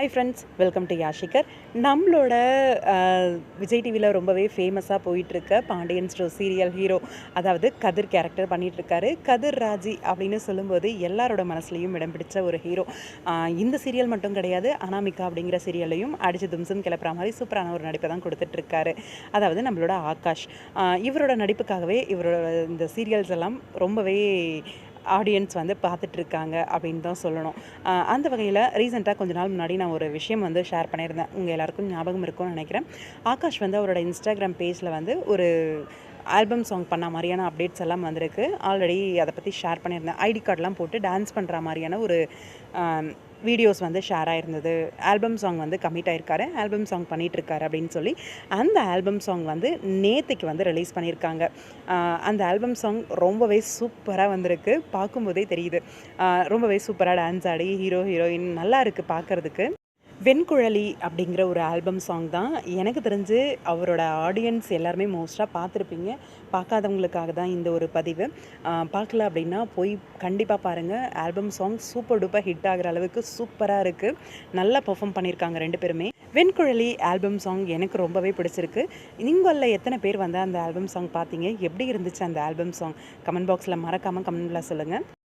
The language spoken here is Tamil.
High friends, welcome to Yashikar. நம்மளோட விஜய் டிவியில் ரொம்பவே ஃபேமஸாக போயிட்டுருக்க பாண்டியன் ஸ்டோர் சீரியல் ஹீரோ, அதாவது கதிர் கேரக்டர் பண்ணிகிட்ருக்காரு. கதிர் ராஜி அப்படின்னு சொல்லும்போது எல்லாரோட மனசுலையும் இடம் பிடிச்ச ஒரு ஹீரோ. இந்த சீரியல் மட்டும் கிடையாது, அனாமிகா அப்படிங்கிற சீரியல்லையும் அடிச்சு தும்சம் கிளப்புற மாதிரி சூப்பரான ஒரு நடிப்பை தான் கொடுத்துட்ருக்காரு. அதாவது நம்மளோட ஆகாஷ். இவரோட நடிப்புக்காகவே இவரோட இந்த சீரியல்ஸ் எல்லாம் ரொம்பவே ஆடியன்ஸ் வந்து பார்த்துட்ருக்காங்க அப்படின்னு தான் சொல்லணும். அந்த வகையில் ரீசெண்டாக கொஞ்ச நாள் முன்னாடி நான் ஒரு விஷயம் வந்து ஷேர் பண்ணியிருந்தேன். உங்கள் எல்லாருக்கும் ஞாபகம் இருக்கும்னு நினைக்கிறேன். ஆகாஷ் வந்து அவரோட இன்ஸ்டாகிராம் பேஜில் வந்து ஒரு ஆல்பம் சாங் பண்ண மாதிரியான அப்டேட்ஸ் எல்லாம் வந்திருக்கு. ஆல்ரெடி அதை பற்றி ஷேர் பண்ணியிருந்தேன். ஐடி கார்டெலாம் போட்டு டான்ஸ் பண்ணுற மாதிரியான ஒரு வீடியோஸ் வந்து ஷேர் ஆயிருந்தது. ஆல்பம் சாங் வந்து கமிட் ஆயிருக்காரு, ஆல்பம் சாங் பண்ணிகிட்ருக்காரு அப்படின்னு சொல்லி அந்த ஆல்பம் சாங் வந்து நேற்றுக்கு வந்து ரிலீஸ் பண்ணியிருக்காங்க. அந்த ஆல்பம் சாங் ரொம்பவே சூப்பராக வந்திருக்கு. பார்க்கும்போதே தெரியுது, ரொம்பவே சூப்பராக டான்ஸ் ஆடி ஹீரோ ஹீரோயின் நல்லா இருக்குது பார்க்குறதுக்கு. வெண்குழலி அப்படிங்கிற ஒரு ஆல்பம் சாங் தான். எனக்கு தெரிஞ்சு அவரோட ஆடியன்ஸ் எல்லாருமே மோஸ்ட்டாக பார்த்துருப்பீங்க. பார்க்காதவங்களுக்காக தான் இந்த ஒரு பதிவு. பார்க்கல அப்படின்னா போய் கண்டிப்பாக பாருங்கள். Album song super duper hit ஆகிற அளவுக்கு சூப்பராக இருக்குது. நல்லா பெர்ஃபார்ம் பண்ணியிருக்காங்க ரெண்டு பேருமே. வெண்குழலி ஆல்பம் சாங் எனக்கு ரொம்பவே பிடிச்சிருக்கு. நீங்களில் எத்தனை பேர் வந்து அந்த ஆல்பம் சாங் பார்த்தீங்க? எப்படி இருந்துச்சு அந்த ஆல்பம் சாங்? கமெண்ட் பாக்ஸில் மறக்காமல் கமெண்ட்டில் சொல்லுங்கள்.